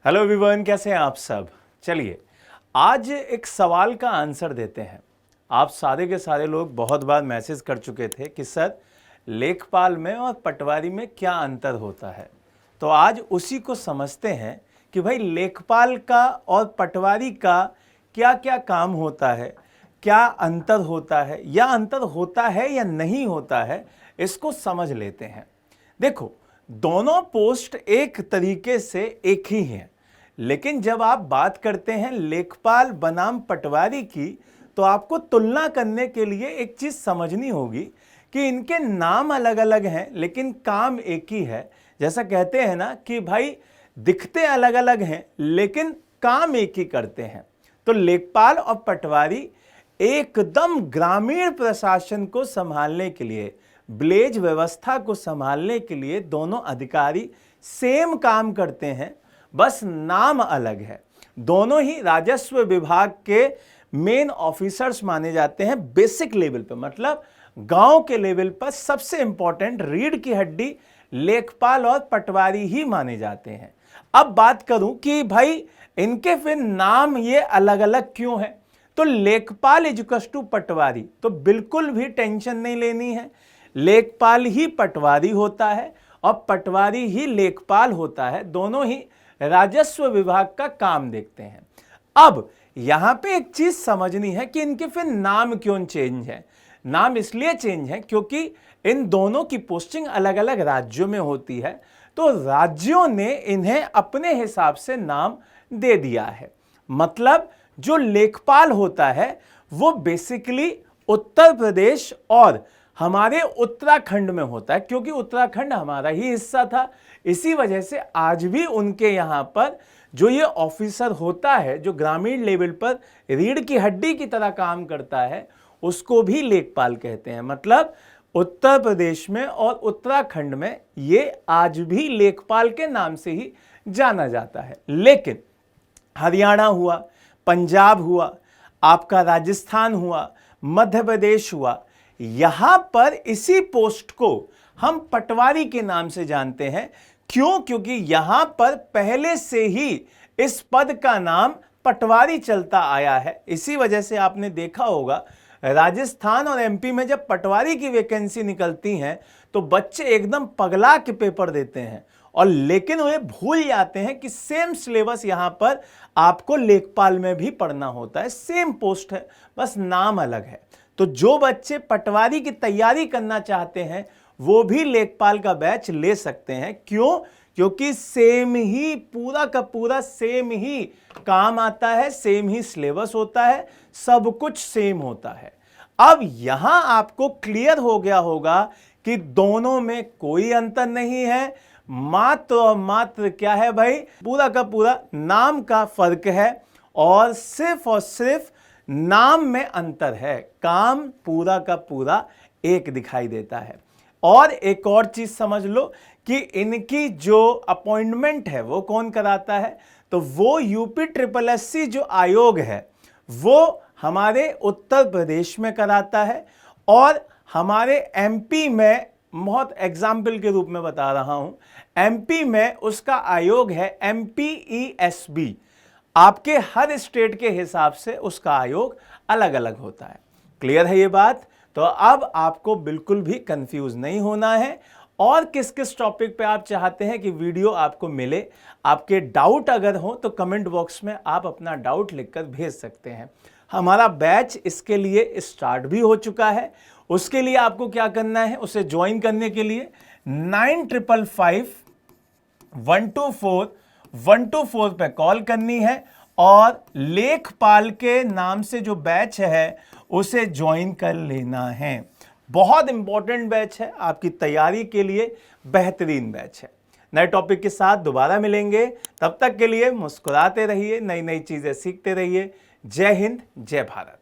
Hello everyone, कैसे हैं आप सब। चलिए आज एक सवाल का आंसर देते हैं। आप सारे के सारे लोग बहुत बार मैसेज कर चुके थे कि सर लेखपाल में और पटवारी में क्या अंतर होता है। तो आज उसी को समझते हैं कि भाई लेखपाल का और पटवारी का क्या क्या काम होता है, क्या अंतर होता है, या अंतर होता है या नहीं होता है, इसको समझ लेते हैं। देखो, दोनों पोस्ट एक तरीके से एक ही हैं, लेकिन जब आप बात करते हैं लेखपाल बनाम पटवारी की, तो आपको तुलना करने के लिए एक चीज समझनी होगी कि इनके नाम अलग अलग हैं लेकिन काम एक ही है। जैसा कहते हैं ना कि भाई दिखते अलग अलग हैं लेकिन काम एक ही करते हैं। तो लेखपाल और पटवारी एकदम ग्रामीण प्रशासन को संभालने के लिए, विलेज व्यवस्था को संभालने के लिए दोनों अधिकारी सेम काम करते हैं, बस नाम अलग है। दोनों ही राजस्व विभाग के मेन ऑफिसर्स माने जाते हैं बेसिक लेवल पे, मतलब गांव के लेवल पर सबसे इंपॉर्टेंट रीढ़ की हड्डी लेखपाल और पटवारी ही माने जाते हैं। अब बात करूं कि भाई इनके फिर नाम ये अलग अलग क्यों है, तो लेखपाल इक्वल्स टू पटवारी, तो बिल्कुल भी टेंशन नहीं लेनी है। लेखपाल ही पटवारी होता है और पटवारी ही लेखपाल होता है, दोनों ही राजस्व विभाग का काम देखते हैं। अब यहां पे एक चीज समझनी है कि इनके फिर नाम क्यों चेंज है। नाम इसलिए चेंज है क्योंकि इन दोनों की पोस्टिंग अलग अलग राज्यों में होती है, तो राज्यों ने इन्हें अपने हिसाब से नाम दे दिया है। मतलब जो लेखपाल होता है वो बेसिकली उत्तर प्रदेश और हमारे उत्तराखंड में होता है, क्योंकि उत्तराखंड हमारा ही हिस्सा था। इसी वजह से आज भी उनके यहां पर जो ये ऑफिसर होता है, जो ग्रामीण लेवल पर रीढ़ की हड्डी की तरह काम करता है, उसको भी लेखपाल कहते हैं। मतलब उत्तर प्रदेश में और उत्तराखंड में ये आज भी लेखपाल के नाम से ही जाना जाता है। लेकिन हरियाणा हुआ, पंजाब हुआ, आपका राजस्थान हुआ, मध्य प्रदेश हुआ, यहां पर इसी पोस्ट को हम पटवारी के नाम से जानते हैं। क्यों? क्योंकि यहां पर पहले से ही इस पद का नाम पटवारी चलता आया है। इसी वजह से आपने देखा होगा राजस्थान और एमपी में जब पटवारी की वैकेंसी निकलती हैं तो बच्चे एकदम पगला के पेपर देते हैं, और लेकिन वे भूल जाते हैं कि सेम सिलेबस यहां पर आपको लेखपाल में भी पढ़ना होता है। सेम पोस्ट है, बस नाम अलग है। तो जो बच्चे पटवारी की तैयारी करना चाहते हैं वो भी लेखपाल का बैच ले सकते हैं। क्यों? क्योंकि सेम ही पूरा का पूरा सेम ही काम आता है, सेम ही सिलेबस होता है, सब कुछ सेम होता है। अब यहां आपको क्लियर हो गया होगा कि दोनों में कोई अंतर नहीं है, मात्र और मात्र क्या है भाई, पूरा का पूरा नाम का फर्क है, और सिर्फ नाम में अंतर है, काम पूरा का पूरा एक दिखाई देता है। और एक और चीज समझ लो कि इनकी जो अपॉइंटमेंट है वो कौन कराता है, तो वो UPSSC जो आयोग है वो हमारे उत्तर प्रदेश में कराता है, और हमारे MP में, बहुत एग्जाम्पल के रूप में बता रहा हूं, MP में उसका आयोग है MPESB। आपके हर स्टेट के हिसाब से उसका आयोग अलग अलग होता है। क्लियर है ये बात? तो अब आपको बिल्कुल भी कंफ्यूज नहीं होना है। और किस किस टॉपिक पे आप चाहते हैं कि वीडियो आपको मिले, आपके डाउट अगर हो तो कमेंट बॉक्स में आप अपना डाउट लिखकर भेज सकते हैं। हमारा बैच इसके लिए स्टार्ट भी हो चुका है। उसके लिए आपको क्या करना है, उसे ज्वाइन करने के लिए 9555-124-124 पे कॉल करनी है, और लेखपाल के नाम से जो बैच है उसे ज्वाइन कर लेना है। बहुत इंपॉर्टेंट बैच है, आपकी तैयारी के लिए बेहतरीन बैच है। नए टॉपिक के साथ दोबारा मिलेंगे, तब तक के लिए मुस्कुराते रहिए, नई नई चीजें सीखते रहिए। जय हिंद, जय भारत।